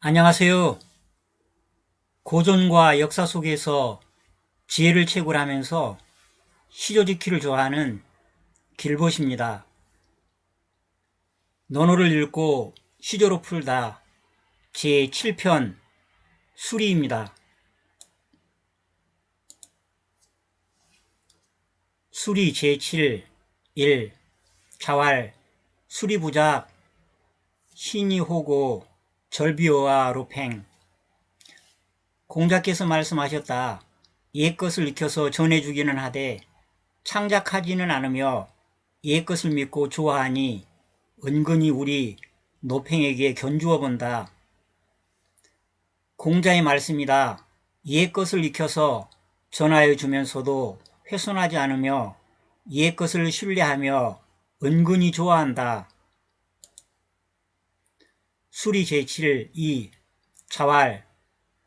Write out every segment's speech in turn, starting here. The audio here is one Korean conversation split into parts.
안녕하세요. 고전과 역사 속에서 지혜를 채굴하면서 시조지키를 좋아하는 길벗입니다. 논어를 읽고 시조로 풀다 제7편 수리입니다. 수리 제7 1 자왈 수리부작 신이호고 절비어와 로팽. 공자께서 말씀하셨다. 옛것을 익혀서 전해주기는 하되 창작하지는 않으며 옛것을 믿고 좋아하니 은근히 우리 노팽에게 견주어 본다. 공자의 말씀이다. 옛것을 익혀서 전하여 주면서도 훼손하지 않으며 옛것을 신뢰하며 은근히 좋아한다. 수리 제7 2 자왈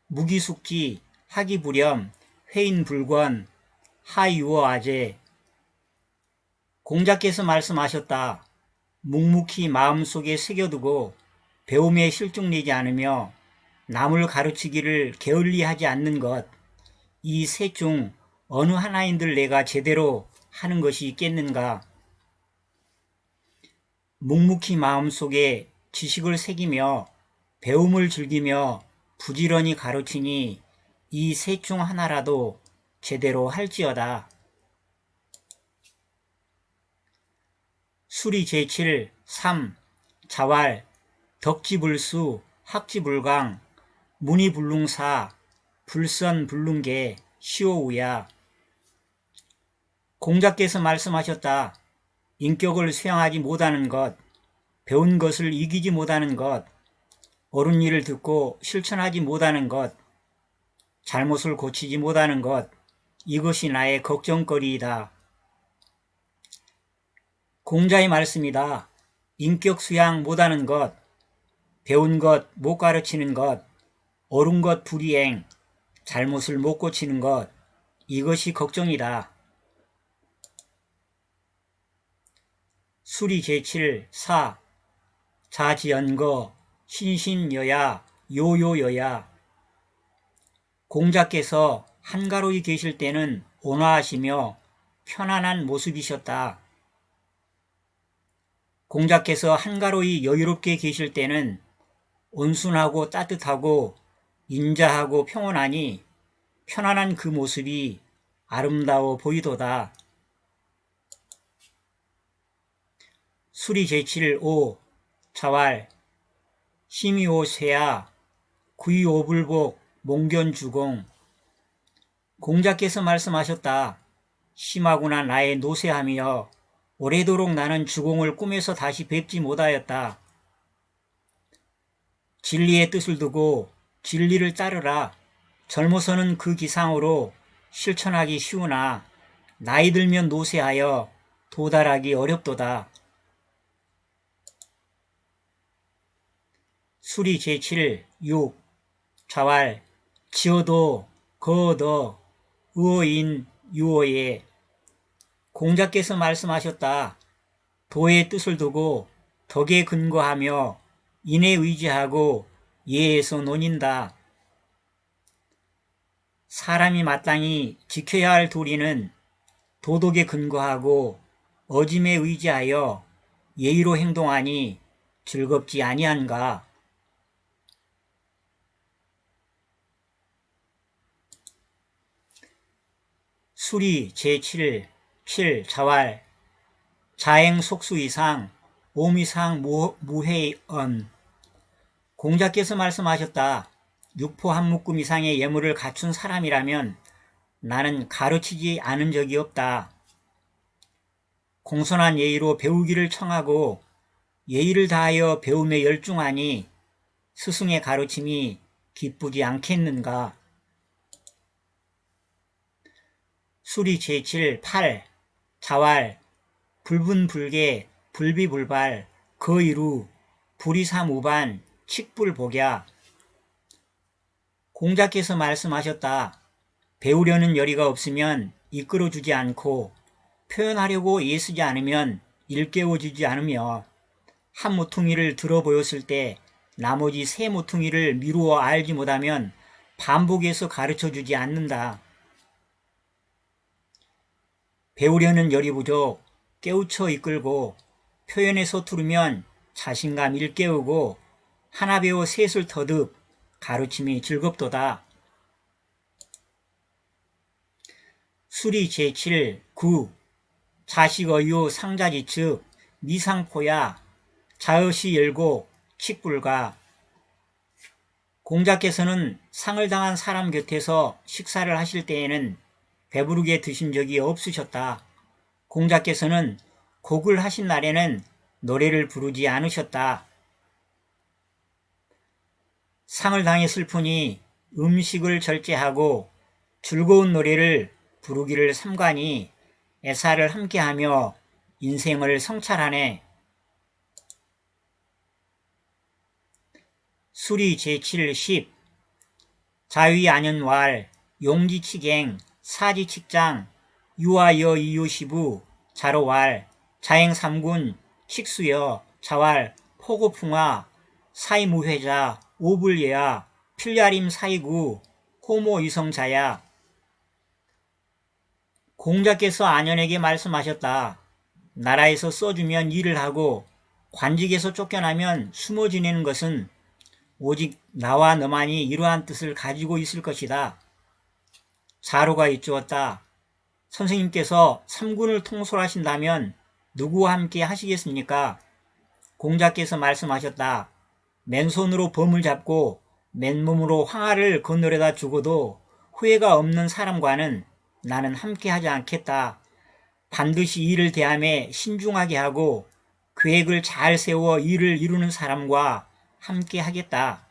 무기숙지 하기불염 회인불권 하유어아제. 공자께서 말씀하셨다. 묵묵히 마음속에 새겨두고 배움에 실증내지 않으며 남을 가르치기를 게을리하지 않는 것, 이 셋 중 어느 하나인들 내가 제대로 하는 것이 있겠는가? 묵묵히 마음속에 지식을 새기며 배움을 즐기며 부지런히 가르치니 이 셋 중 하나라도 제대로 할지어다. 수리 제7 3 자왈 덕지불수 학지불강 문이불능사 불선불능계 시오우야. 공자께서 말씀하셨다. 인격을 수양하지 못하는 것, 배운 것을 이기지 못하는 것, 옳은 일을 듣고 실천하지 못하는 것, 잘못을 고치지 못하는 것, 이것이 나의 걱정거리이다. 공자의 말씀이다. 인격 수양 못하는 것, 배운 것 못 가르치는 것, 옳은 것 불이행, 잘못을 못 고치는 것, 이것이 걱정이다. 수리 제7 4 자지연거 신신여야 요요여야. 공자께서 한가로이 계실 때는 온화하시며 편안한 모습이셨다. 공자께서 한가로이 여유롭게 계실 때는 온순하고 따뜻하고 인자하고 평온하니 편안한 그 모습이 아름다워 보이도다. 수리 제7 5 자왈 심의오쇠야 구이오불복 몽견주공. 공자께서 말씀하셨다. 심하구나 나의 노쇠함이여 오래도록 나는 주공을 꿈에서 다시 뵙지 못하였다. 진리의 뜻을 두고 진리를 따르라. 젊어서는 그 기상으로 실천하기 쉬우나 나이 들면 노쇠하여 도달하기 어렵도다. 수리 제7 6 자왈 지어도 거어도 의어인 유어예. 공자께서 말씀하셨다. 도의 뜻을 두고 덕에 근거하며 인에 의지하고 예에서 논인다. 사람이 마땅히 지켜야 할 도리는 도덕에 근거하고 어짐에 의지하여 예의로 행동하니 즐겁지 아니한가. 수리 제7 7 자왈 자행 속수 이상 오미상 무해언. 공자께서 말씀하셨다. 육포 한 묶음 이상의 예물을 갖춘 사람이라면 나는 가르치지 않은 적이 없다. 공손한 예의로 배우기를 청하고 예의를 다하여 배움에 열중하니 스승의 가르침이 기쁘지 않겠는가. 수리 제7 8 자왈 불분불계 불비불발 거이루 불이사무반 칙불복야. 공자께서 말씀하셨다. 배우려는 열의가 없으면 이끌어주지 않고 표현하려고 애쓰지 않으면 일깨워주지 않으며 한 모퉁이를 들어 보였을 때 나머지 세 모퉁이를 미루어 알지 못하면 반복해서 가르쳐주지 않는다. 배우려는 열이 부족, 깨우쳐 이끌고 표현에 서투르면 자신감 일깨우고 하나 배워 셋을 터득 가르침이 즐겁도다. 수리 제7 9 자식어유 상자지측 미상포야 자의시 열고 칡불가. 공자께서는 상을 당한 사람 곁에서 식사를 하실 때에는 배부르게 드신 적이 없으셨다. 공자께서는 곡을 하신 날에는 노래를 부르지 않으셨다. 상을 당했을 뿐이 음식을 절제하고 즐거운 노래를 부르기를 삼가니 애사를 함께하며 인생을 성찰하네. 수리 제7 10 자위안연왈 용지치갱 사지칙장 유아여 이유시부 자로왈 자행삼군 칙수여 자왈 포고풍화 사이무회자 오불예야 필야림 사이구 호모이성자야. 공자께서 안연에게 말씀하셨다. 나라에서 써주면 일을 하고 관직에서 쫓겨나면 숨어 지내는 것은 오직 나와 너만이 이러한 뜻을 가지고 있을 것이다. 자로가 여쭈었다. 선생님께서 삼군을 통솔하신다면 누구와 함께 하시겠습니까? 공자께서 말씀하셨다. 맨손으로 범을 잡고 맨몸으로 황하를 건너려다 죽어도 후회가 없는 사람과는 나는 함께 하지 않겠다. 반드시 일을 대함에 신중하게 하고 계획을 잘 세워 일을 이루는 사람과 함께 하겠다.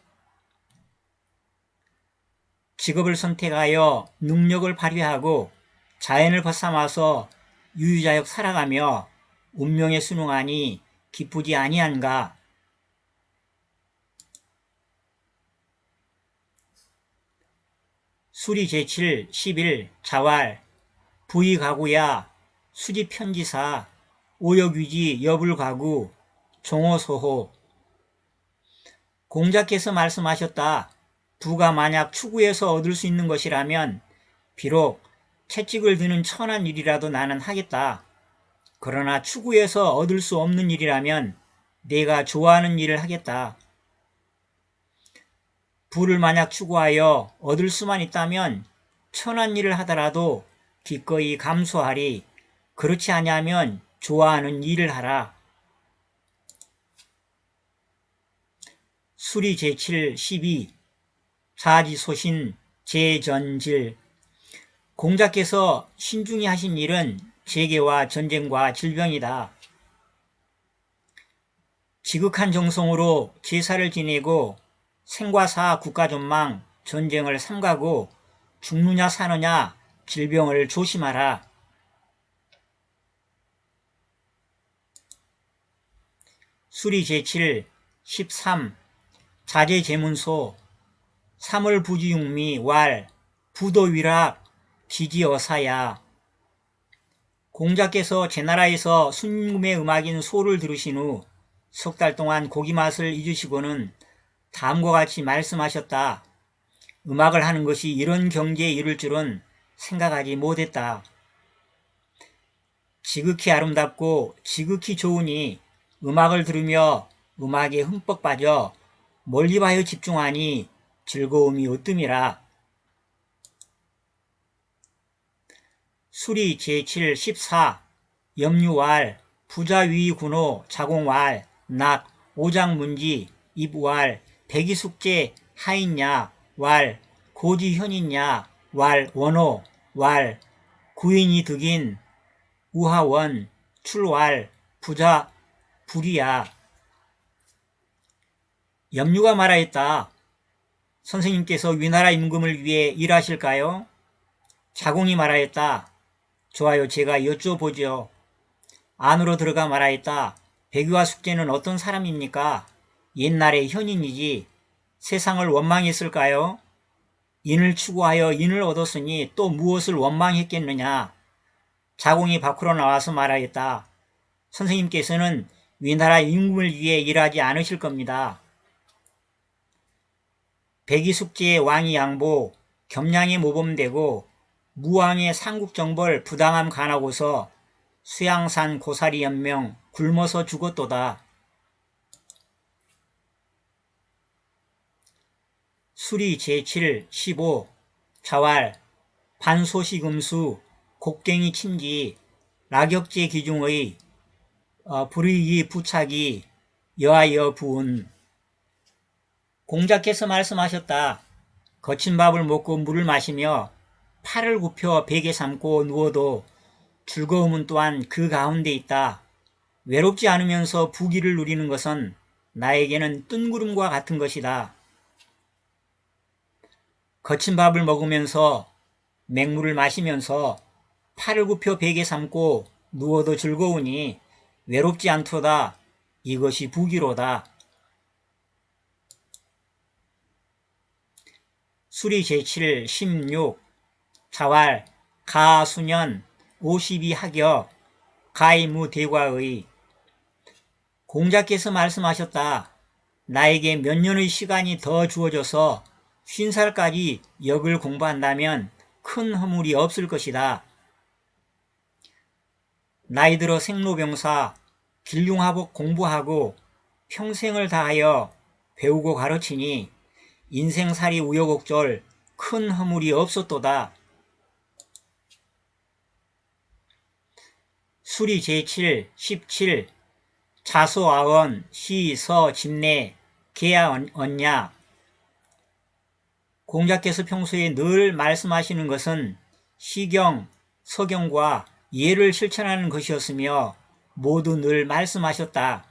직업을 선택하여 능력을 발휘하고 자연을 벗삼아서 유유자역 살아가며 운명에 순응하니 기쁘지 아니한가. 수리 제7 11 자왈 부의가구야 수지편지사 오역위지 여불가구 종호소호. 공자께서 말씀하셨다. 부가 만약 추구해서 얻을 수 있는 것이라면 비록 채찍을 드는 천한 일이라도 나는 하겠다. 그러나 추구해서 얻을 수 없는 일이라면 내가 좋아하는 일을 하겠다. 부를 만약 추구하여 얻을 수만 있다면 천한 일을 하더라도 기꺼이 감수하리. 그렇지 아니하면 좋아하는 일을 하라. 수리 제7 12 사지소신 제전질. 공자께서 신중히 하신 일은 재계와 전쟁과 질병이다. 지극한 정성으로 제사를 지내고 생과 사 국가전망 전쟁을 삼가고 죽느냐 사느냐 질병을 조심하라. 수리 제7 13 자제제문소 삼월부지육미 왈 부도위락 지지어사야. 공자께서 제나라에서 순금의 음악인 소를 들으신 후 석 달 동안 고기 맛을 잊으시고는 다음과 같이 말씀하셨다. 음악을 하는 것이 이런 경지에 이를 줄은 생각하지 못했다. 지극히 아름답고 지극히 좋으니 음악을 들으며 음악에 흠뻑 빠져 멀리 봐여 집중하니 즐거움이 으뜸이라. 수리 제7 14 염유왈 부자위군호 자공왈 낙 오장문지 입왈 백이숙제 하인야 왈 고지현인야 왈 원호 왈 구인이 득인 우하원 출왈 부자 불이야. 염유가 말하였다. 선생님께서 위나라 임금을 위해 일하실까요? 자공이 말하였다. 좋아요, 제가 여쭤보죠. 안으로 들어가 말하였다. 백유와 숙제는 어떤 사람입니까? 옛날의 현인이지 세상을 원망했을까요? 인을 추구하여 인을 얻었으니 또 무엇을 원망했겠느냐? 자공이 밖으로 나와서 말하였다. 선생님께서는 위나라 임금을 위해 일하지 않으실 겁니다. 백이숙지의 왕이 양보, 겸양의 모범되고 무왕의 삼국정벌 부당함 간하고서 수양산 고사리 연명 굶어서 죽었도다. 수리 제7 15 자왈 반소시금수 곡괭이 침기 라격제 기중의 불의기 부착이 여하여 부은. 공자께서 말씀하셨다. 거친 밥을 먹고 물을 마시며 팔을 굽혀 베개 삼고 누워도 즐거움은 또한 그 가운데 있다. 외롭지 않으면서 부귀를 누리는 것은 나에게는 뜬구름과 같은 것이다. 거친 밥을 먹으면서 맹물을 마시면서 팔을 굽혀 베개 삼고 누워도 즐거우니 외롭지 않도다. 이것이 부귀로다. 수리 제7 16 자왈 가수년 52학여 가이무 대과의. 공자께서 말씀하셨다. 나에게 몇 년의 시간이 더 주어져서 50살까지 역을 공부한다면 큰 허물이 없을 것이다. 나이 들어 생로병사 길흉하복 공부하고 평생을 다하여 배우고 가르치니 인생살이 우여곡절 큰 허물이 없었도다. 수리 제7 17 자소아원 시서 집내 개야 언냐. 공자께서 평소에 늘 말씀하시는 것은 시경, 서경과 예를 실천하는 것이었으며 모두 늘 말씀하셨다.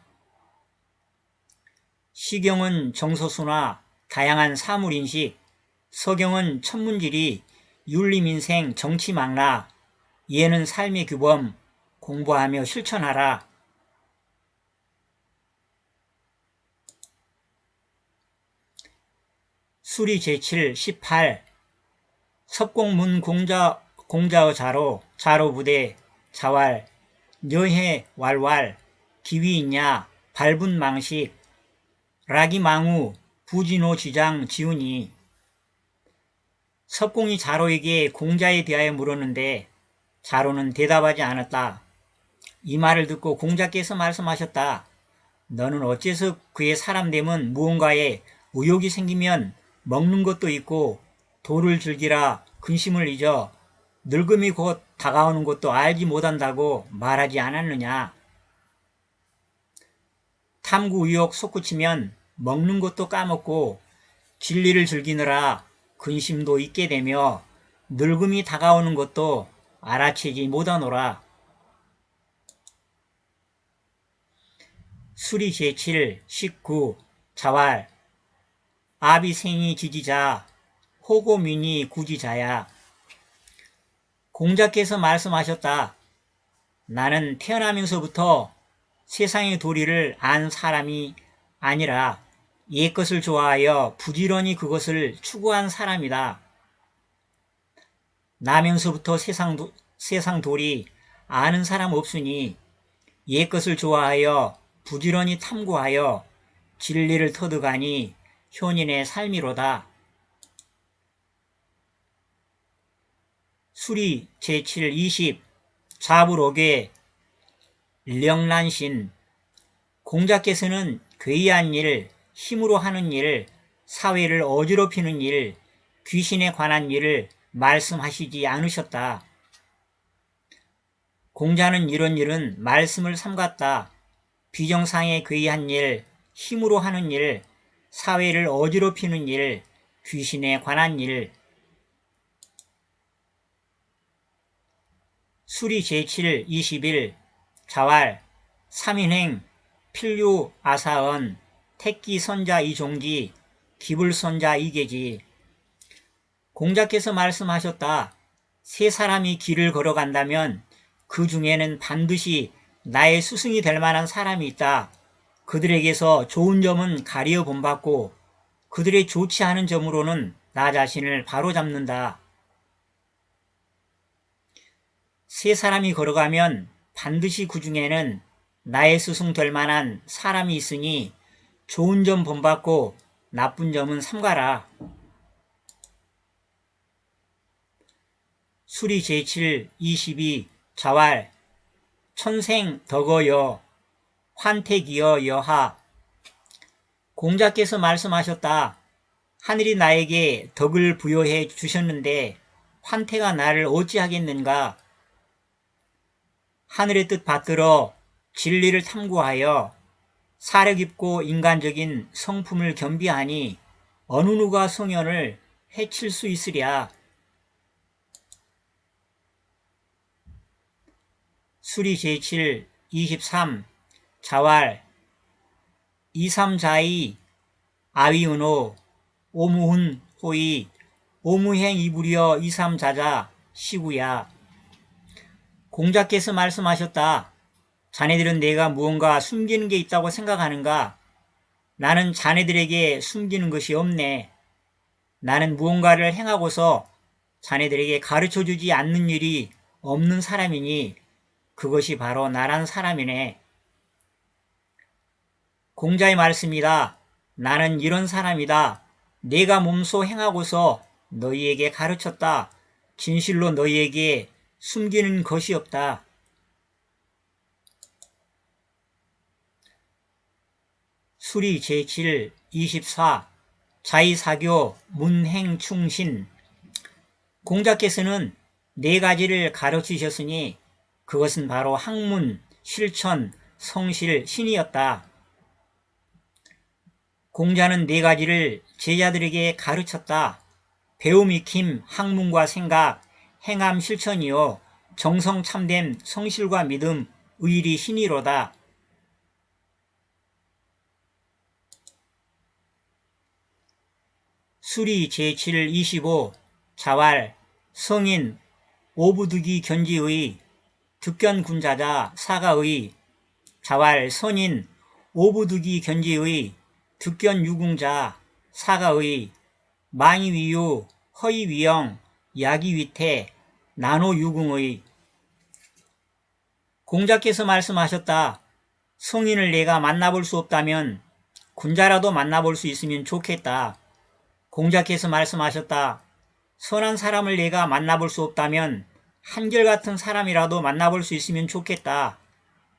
시경은 정서수나 다양한 사물인식, 서경은 천문지리, 윤리민생, 정치망라, 예는 삶의 규범, 공부하며 실천하라. 수리 제7 18 석공문 공자의 자로부대 자왈 여해 왈왈 기위있냐 발분 망식 라기망우 부진호 지장 지훈이. 석공이 자로에게 공자에 대하여 물었는데 자로는 대답하지 않았다. 이 말을 듣고 공자께서 말씀하셨다. 너는 어째서 그의 사람됨은 무언가에 의욕이 생기면 먹는 것도 있고 도를 즐기라 근심을 잊어 늙음이 곧 다가오는 것도 알지 못한다고 말하지 않았느냐. 탐구 의욕 솟구치면 먹는 것도 까먹고 진리를 즐기느라 근심도 잊게 되며 늙음이 다가오는 것도 알아채지 못하노라. 수리 제7 19 자왈 아비생이 지지자 호고민이 구지자야. 공자께서 말씀하셨다. 나는 태어나면서부터 세상의 도리를 안 사람이 아니라 옛것을 좋아하여 부지런히 그것을 추구한 사람이다. 나면서부터 세상 도리 아는 사람 없으니 옛것을 좋아하여 부지런히 탐구하여 진리를 터득하니 현인의 삶이로다. 수리 제7 20 자불옥의 령란신. 공자께서는 괴이한 일, 힘으로 하는 일, 사회를 어지럽히는 일, 귀신에 관한 일을 말씀하시지 않으셨다. 공자는 이런 일은 말씀을 삼갔다. 비정상에 괴이한 일, 힘으로 하는 일, 사회를 어지럽히는 일, 귀신에 관한 일. 수리 제7 21 자왈 삼인행 필류 아사언 택기선자 이종지 기불선자 이계지. 공자께서 말씀하셨다. 세 사람이 길을 걸어간다면 그 중에는 반드시 나의 스승이 될 만한 사람이 있다. 그들에게서 좋은 점은 가리어 본받고 그들의 좋지 않은 점으로는 나 자신을 바로잡는다. 세 사람이 걸어가면 반드시 그 중에는 나의 스승 될 만한 사람이 있으니 좋은 점 본받고 나쁜 점은 삼가라. 수리 제7 22 자왈 천생 덕어여 환택이여 여하. 공자께서 말씀하셨다. 하늘이 나에게 덕을 부여해 주셨는데 환태가 나를 어찌하겠는가. 하늘의 뜻 받들어 진리를 탐구하여 사려깊고 인간적인 성품을 겸비하니 어느 누가 성현을 해칠 수 있으랴. 수리 제7 23 자왈 이삼자이 아위은호 오무훈 호이 오무행 이부리어 이삼자자 시구야. 공자께서 말씀하셨다. 자네들은 내가 무언가 숨기는 게 있다고 생각하는가? 나는 자네들에게 숨기는 것이 없네. 나는 무언가를 행하고서 자네들에게 가르쳐주지 않는 일이 없는 사람이니 그것이 바로 나란 사람이네. 공자의 말씀이다. 나는 이런 사람이다. 내가 몸소 행하고서 너희에게 가르쳤다. 진실로 너희에게 숨기는 것이 없다. 수리 제7 24 자의사교 문행충신. 공자께서는 네 가지를 가르치셨으니 그것은 바로 학문, 실천, 성실, 신이었다. 공자는 네 가지를 제자들에게 가르쳤다. 배움 익힘, 학문과 생각, 행함 실천이요 정성 참됨, 성실과 믿음, 의리 신이로다. 수리 제7 25 자왈 성인 오부득이 견지의 득견군자자 사가의. 자왈 선인 오부득이 견지의 득견유궁자 사가의. 망이위유 허이위영 야기위태 나노유궁의. 공자께서 말씀하셨다. 성인을 내가 만나볼 수 없다면 군자라도 만나볼 수 있으면 좋겠다. 공자께서 말씀하셨다. 선한 사람을 내가 만나볼 수 없다면 한결같은 사람이라도 만나볼 수 있으면 좋겠다.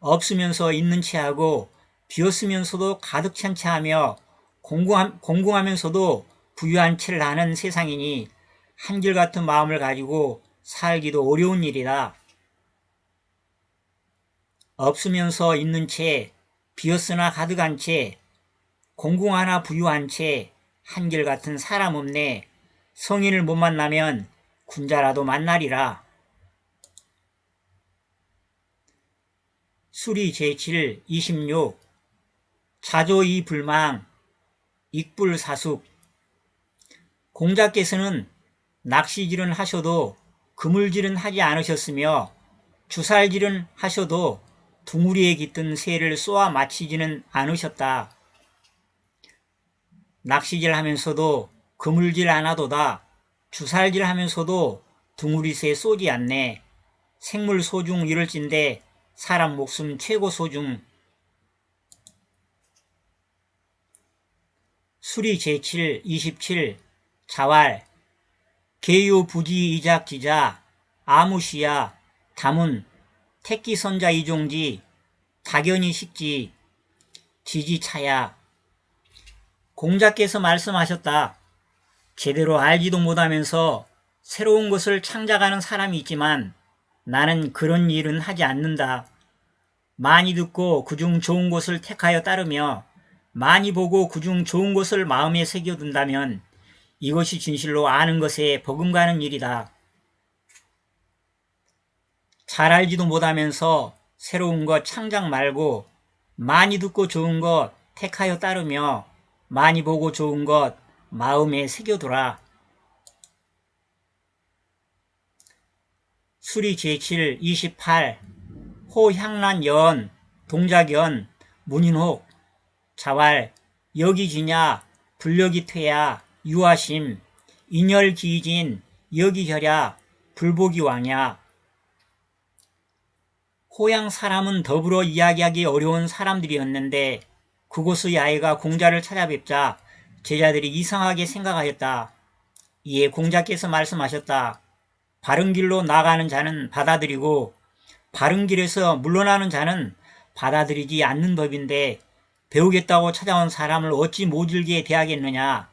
없으면서 있는 체하고 비었으면서도 가득 찬 체하며 공공하면서도 부유한 체를 하는 세상이니 한결같은 마음을 가지고 살기도 어려운 일이다. 없으면서 있는 채, 비었으나 가득한 채, 공공하나 부유한 채, 한결같은 사람 없네. 성인을 못 만나면 군자라도 만나리라. 수리 제7 26 자조이 불망 익불사숙. 공자께서는 낚시질은 하셔도 그물질은 하지 않으셨으며 주살질은 하셔도 둥우리에 깃든 새를 쏘아 맞히지는 않으셨다. 낚시질 하면서도 그물질 안 하도다. 주살질 하면서도 둥우리새 쏘지 않네. 생물 소중 이럴진데 사람 목숨 최고 소중. 수리 제7 27 자왈 계유 부지 이작지자 아무시야 다문 택기선자 이종지 다견이 식지 지지차야. 공자께서 말씀하셨다. 제대로 알지도 못하면서 새로운 것을 창작하는 사람이 있지만 나는 그런 일은 하지 않는다. 많이 듣고 그중 좋은 것을 택하여 따르며 많이 보고 그중 좋은 것을 마음에 새겨둔다면 이것이 진실로 아는 것에 버금가는 일이다. 잘 알지도 못하면서 새로운 것 창작 말고 많이 듣고 좋은 것 택하여 따르며 많이 보고 좋은 것 마음에 새겨두라. 수리 제7 28 호향란연 동작연 문인혹 자왈 여기지냐 불력이퇴야 유아심 인열기진 여기혈야 불복이왕야. 호양 사람은 더불어 이야기하기 어려운 사람들이었는데 그곳의 아이가 공자를 찾아뵙자 제자들이 이상하게 생각하였다. 이에 공자께서 말씀하셨다. 바른 길로 나가는 자는 받아들이고 바른 길에서 물러나는 자는 받아들이지 않는 법인데 배우겠다고 찾아온 사람을 어찌 모질게 대하겠느냐.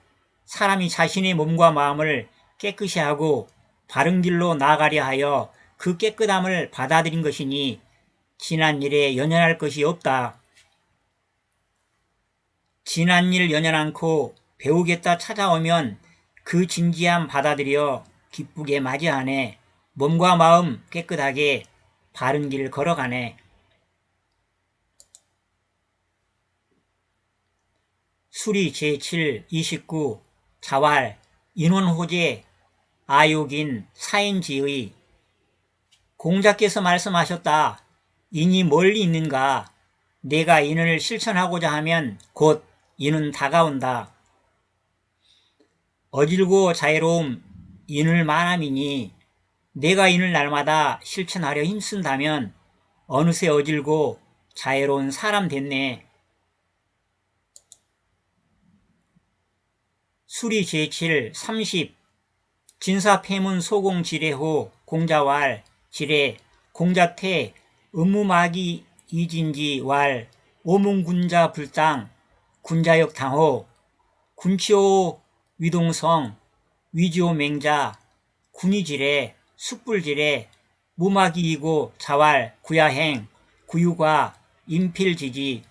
사람이 자신의 몸과 마음을 깨끗이 하고 바른 길로 나아가려 하여 그 깨끗함을 받아들인 것이니 지난 일에 연연할 것이 없다. 지난 일 연연 않고 배우겠다 찾아오면 그 진지함 받아들여 기쁘게 맞이하네. 몸과 마음 깨끗하게 바른 길 걸어가네. 수리 제7 29 자왈 인원호재 아욕인 사인지의 공자께서 말씀하셨다. 인이 멀리 있는가? 내가 인을 실천하고자 하면 곧 인은 다가온다. 어질고 자애로움 인을 만함이니 내가 인을 날마다 실천하려 힘쓴다면 어느새 어질고 자애로운 사람 됐네. 수리 제7 30 진사폐문 소공지례호 공자왈 지례 공자태 음무마기 이진지 왈 오문군자 불당 군자역 당호 군치호 위동성 위지호 맹자 군이지례 숙불지례 무마기이고 자왈 구야행 구유과 인필지지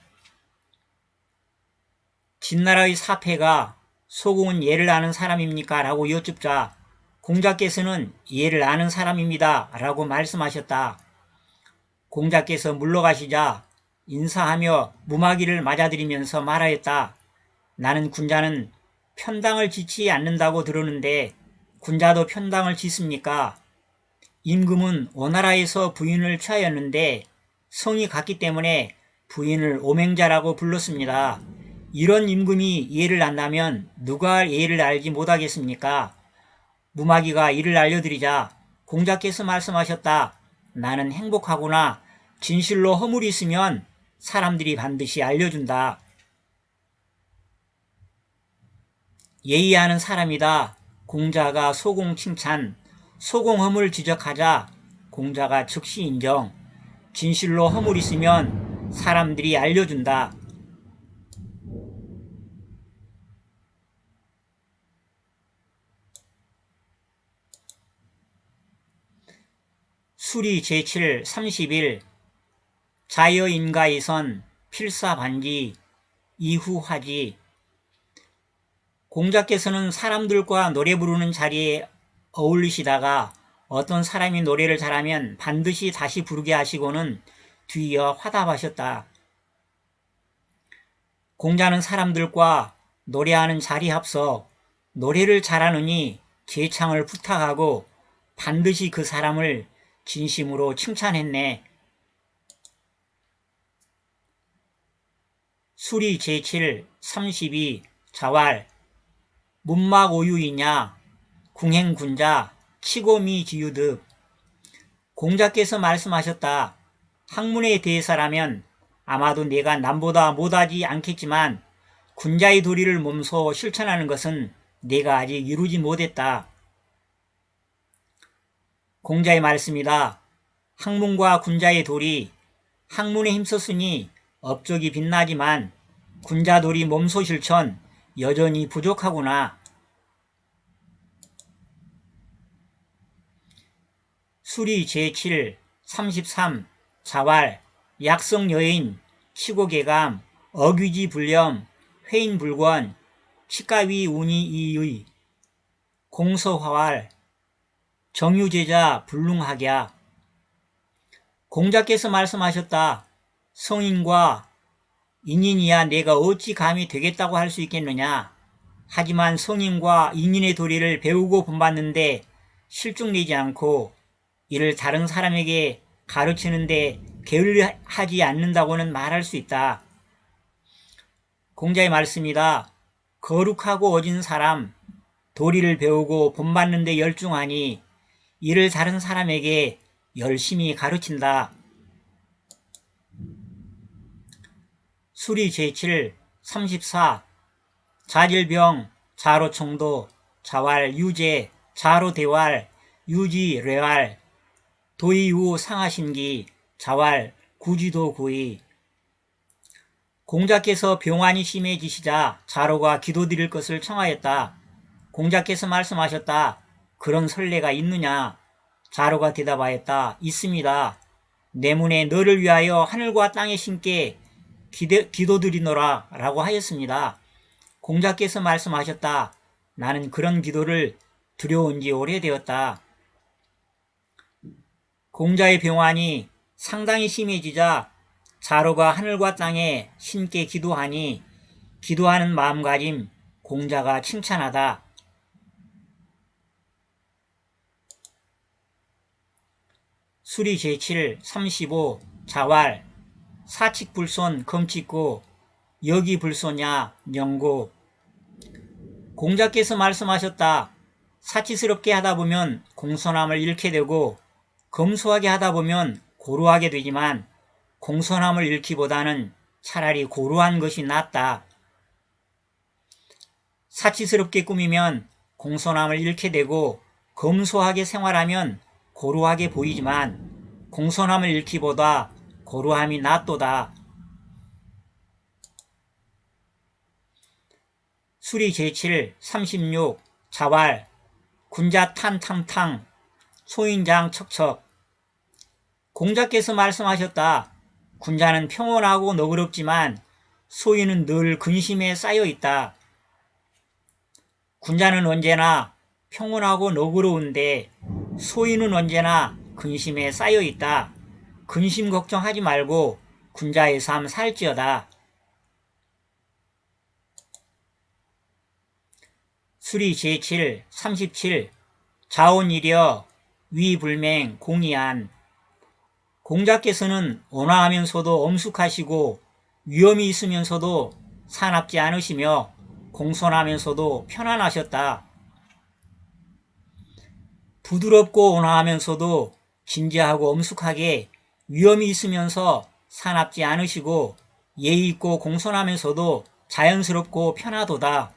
진나라의 사패가 소공은 예를 아는 사람입니까? 라고 여쭙자 공자께서는 예를 아는 사람입니다. 라고 말씀하셨다. 공자께서 물러가시자 인사하며 무마기를 맞아들이면서 말하였다. 나는 군자는 편당을 짓지 않는다고 들었는데 군자도 편당을 짓습니까? 임금은 오나라에서 부인을 취하였는데 성이 같기 때문에 부인을 오맹자라고 불렀습니다. 이런 임금이 예를 안다면 누가 예를 알지 못하겠습니까? 무마기가 이를 알려드리자 공자께서 말씀하셨다. 나는 행복하구나. 진실로 허물이 있으면 사람들이 반드시 알려준다. 예의하는 사람이다. 공자가 소공 칭찬, 소공 허물 지적하자 공자가 즉시 인정. 진실로 허물 있으면 사람들이 알려준다. 수리 제7 31 자여인가이선 필사반지 이후하지 공자께서는 사람들과 노래 부르는 자리에 어울리시다가 어떤 사람이 노래를 잘하면 반드시 다시 부르게 하시고는 뒤이어 화답하셨다. 공자는 사람들과 노래하는 자리 합서 노래를 잘하느니 제창을 부탁하고 반드시 그 사람을 진심으로 칭찬했네. 수리 제7 32 자왈 문막오유이냐 궁행군자 치고미지유득 공자께서 말씀하셨다. 학문에 대해서라면 아마도 내가 남보다 못하지 않겠지만 군자의 도리를 몸소 실천하는 것은 내가 아직 이루지 못했다. 공자의 말씀이다. 학문과 군자의 도리, 학문에 힘썼으니 업적이 빛나지만 군자 도리 몸소 실천 여전히 부족하구나. 수리 제7 33 자왈 약성여인 치고개감 어귀지불렴 회인불권 치가위운이이의 공서화왈 정유제자 불능하랴 공자께서 말씀하셨다. 성인과 인인이야 내가 어찌 감히 되겠다고 할 수 있겠느냐. 하지만 성인과 인인의 도리를 배우고 본받는데 실증내지 않고 이를 다른 사람에게 가르치는데 게을리하지 않는다고는 말할 수 있다. 공자의 말씀이다. 거룩하고 어진 사람, 도리를 배우고 본받는데 열중하니 이를 다른 사람에게 열심히 가르친다. 수리 제7 34 자질병, 자로청도, 자활, 유제, 자로대활, 유지뢰활, 도의우 상하신기, 자활, 구지도구의. 공자께서 병환이 심해지시자 자로가 기도드릴 것을 청하였다. 공자께서 말씀하셨다. 그런 선례가 있느냐? 자로가 대답하였다. 있습니다. 내 문에 너를 위하여 하늘과 땅의 신께 기도드리노라 라고 하였습니다. 공자께서 말씀하셨다. 나는 그런 기도를 드려온 지 오래되었다. 공자의 병환이 상당히 심해지자 자로가 하늘과 땅에 신께 기도하니 기도하는 마음가짐 공자가 칭찬하다. 수리 제7 35 자활 사칙불손 검칙고 여기불손야 명고. 공자께서 말씀하셨다. 사치스럽게 하다보면 공손함을 잃게 되고 검소하게 하다보면 고루하게 되지만 공손함을 잃기보다는 차라리 고루한 것이 낫다. 사치스럽게 꾸미면 공손함을 잃게 되고 검소하게 생활하면 고루하게 보이지만 공손함을 잃기보다 고루함이 낫도다. 수리 제7 36 자활 군자 탄탕탕 소인장 척척. 공자께서 말씀하셨다. 군자는 평온하고 너그럽지만 소인은 늘 근심에 쌓여 있다. 군자는 언제나 평온하고 너그러운데 소인은 언제나 근심에 쌓여 있다. 근심 걱정하지 말고 군자의 삶 살지어다. 수리 제7 37 자온이려 위불맹 공이한. 공자께서는 온화하면서도 엄숙하시고 위험이 있으면서도 사납지 않으시며 공손하면서도 편안하셨다. 부드럽고 온화하면서도 진지하고 엄숙하게 위험이 있으면서 사납지 않으시고 예의 있고 공손하면서도 자연스럽고 편하도다.